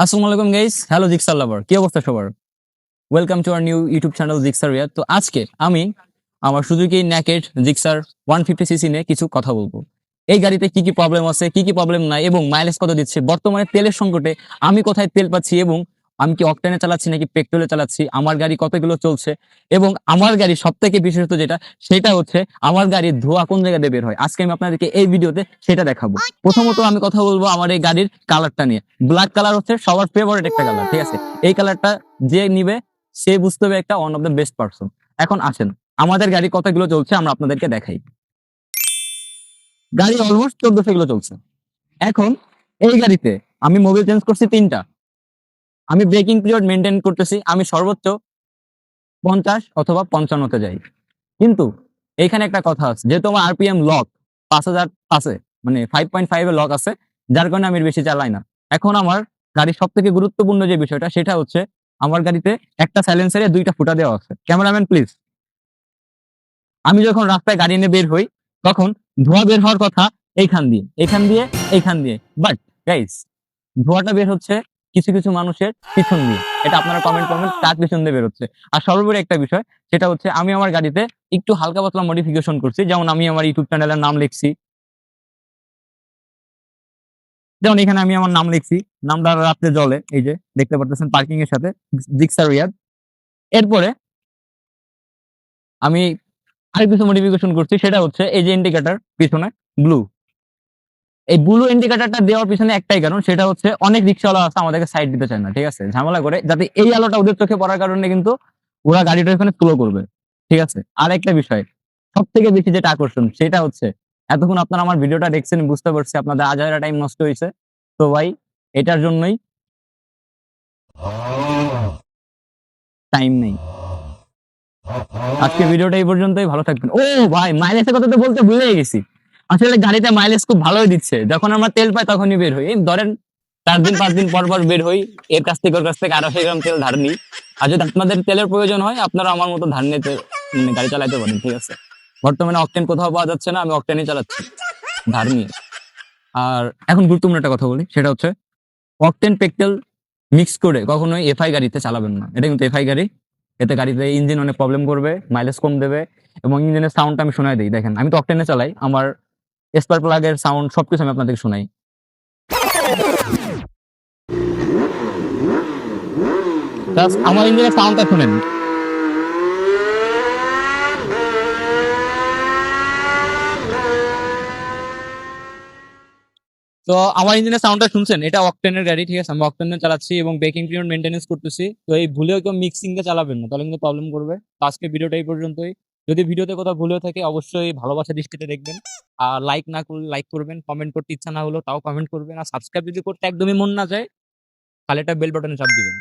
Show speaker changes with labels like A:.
A: আসসালামু আলাইকুম guys, hello Gixxer লাভার, কি অবস্থা সবার? Welcome to our new YouTube channel Gixxer Riyad. তো আজকে আমি আমার সুজুকি ন্যাকেড জিক্সার 150 সিসি নিয়ে কিছু কথা বলবো। এই গাড়িতে কি কি প্রবলেম আছে, কি কি প্রবলেম নাই এবং মাইলেজ কত দিচ্ছে, বর্তমানে তেলের সংকটে আমি কোথায় তেল পাচ্ছি এবং আমি কি অকটেনে চালাচ্ছি নাকি পেট্রোলে চালাচ্ছি, আমার গাড়ি কত কিলো চলছে এবং আমার গাড়ি সব থেকে বিশেষত যেটা সেটা হচ্ছে আমার গাড়ির ধোঁয়া কোন জায়গা দিয়ে বের হয়। আজকে আমি আপনাদেরকে এই ভিডিওতে সেটা দেখাবো। প্রথমত আমি কথা বলবো আমার এই গাড়ির কালারটা নিয়ে। ব্ল্যাক কালার হচ্ছে সবার ফেভারিট একটা কালার, ঠিক আছে? এই কালারটা যে নিবে সে বুঝতে হবে একটা one of the best person. এখন আসেন আমাদের গাড়ি কতগুলো চলছে আমরা আপনাদেরকে দেখাই। গাড়ি অলমোস্ট 1400 কিলো চলছে। এখন এই গাড়িতে আমি মোবিল চেঞ্জ করছি 3টা। আমি ব্রেকিং পিরিয়ড মেনটেন করতেছি, আমি সর্বোচ্চ 50 অথবা 55-তে যাই। কিন্তু এইখানে একটা কথা আছে, যেহেতু আমার আরপিএম লক 5000 আছে, মানে 5.5 এ লক আছে, যার কারণে আমি এর বেশি চালাই না। এখন আমার গাড়ির সব থেকে গুরুত্বপূর্ণ যে বিষয়টা সেটা হচ্ছে আমার গাড়িতে একটা সাইলেন্সারে 2টা ফুটা দেওয়া আছে। ক্যামেরাম্যান প্লিজ, আমি যখন রাস্তায় গাড়ি নিয়ে বের হই তখন ধোঁয়া বের হওয়ার কথা এইখান দিয়ে, এইখান দিয়ে, এইখান দিয়ে, বাট গাইস ধোঁয়াটা বের হচ্ছে কিছু কিছু মানুষের পিছন দিয়ে। এটা আপনারা কমেন্ট করবেন কার পিছন দিয়ে বের হচ্ছে। আর সর্বোপরি একটা বিষয় সেটা হচ্ছে আমি আমার গাড়িতে একটু হালকা পাতলা মডিফিকেশন করছি। যেমন আমি আমার ইউটিউব চ্যানেলের নাম লিখছি, যেমন এখানে আমি আমার নাম লিখছি, নামটা রাত্রে জ্বলে, এই যে দেখতে পারতেছেন পার্কিং এর সাথে জিক্সার রিয়াদ। এরপরে আমি আর কিছু মডিফিকেশন করছি, সেটা হচ্ছে এই যে ইন্ডিকেটর পিছনে ব্লু, এই ব্লু ইন্ডিকেটরটা দেওয়ার পিছনে একটাই কারণ, সেটা হচ্ছে অনেক রিক্সাওয়ালা আছে আমাদেরকে সাইড দিতে চায় না, ঠিক আছে, ঝামেলা করে, যাতে এই আলোটা ওদের চোখে পড়ার কারণে কিন্তু ওরা গাড়িটা এখানে স্লো করবে, ঠিক আছে। আর একটা বিষয় সব থেকে বেশি যেটা আকর্ষণ সেটা হচ্ছে এতক্ষণ আপনারা আমার ভিডিওটা দেখছেন, বুঝতে পারছি আপনাদের আজারা টাইম নষ্ট হয়েছে। তো ভাই এটার জন্যই টাইম নেই। আজকে ভিডিওটা এই পর্যন্তই, ভালো থাকবেন। ও ভাই, মাইলেজের কথা তো বলতে ভুলে গেছি। আসলে গাড়িতে মাইলেজ খুব ভালোই দিচ্ছে, যখন আমরা তেল পাই তখনই বের হই। এই ধরেন 4 দিন 5 দিন পর পর বের হই, এর কাছ থেকে ওর কাছ থেকে 250 গ্রাম তেল ধার নিই। আর যদি আপনাদের তেলের প্রয়োজন হয় আপনারা আমার মতো ধার নিতে গাড়ি চালাতে পারেন, ঠিক আছে। বর্তমানে অকটেন কোথাও পাওয়া যাচ্ছে না, আমি অকটেনই চালাচ্ছি ধার নিয়ে। আর এখন গুরুত্বপূর্ণ একটা কথা বলি, সেটা হচ্ছে অকটেন পেট্রোল মিক্স করে কখনোই এফআই গাড়িতে চালাবেন না। এটা কিন্তু এফআই গাড়ি, এতে গাড়িতে ইঞ্জিন অনেক প্রবলেম করবে, মাইলেজ কম দেবে এবং ইঞ্জিনের সাউন্ডটা আমি শোনাই দিই। দেখেন আমি তো অকটেনে চালাই, আমার স্পার্ক প্লাগের সাউন্ড সবকিছু আমি আপনাদের শোনাই। জাস্ট আমার ইঞ্জিনের সাউন্ডটা শুনেন। তো আমার ইঞ্জিনের সাউন্ডটা শুনছেন, এটা অকটেনের গাড়ি, ঠিক আছে। আমি অকটেনে চালাচ্ছি এবং বেকিং পিরিয়ড মেইনটেনেন্স করতেছি। তো এই ভুলেও কেউ মিক্সিং এ চালাবেন না, তাহলে কিন্তু প্রবলেম করবে। তো আজকে ভিডিওটা এই পর্যন্তই। যদি ভিডিওতে কোথাও ভুল হয়ে থাকে অবশ্যই ভালোবাসা দৃষ্টিতে দেখবেন। আর লাইক না করলে লাইক করবেন, কমেন্ট করতে ইচ্ছা না হলেও তাও কমেন্ট করবেন। আর সাবস্ক্রাইব যদি করতে একদমই মন না যায় তাহলে একটা বেল বাটনে চাপ দিবেন।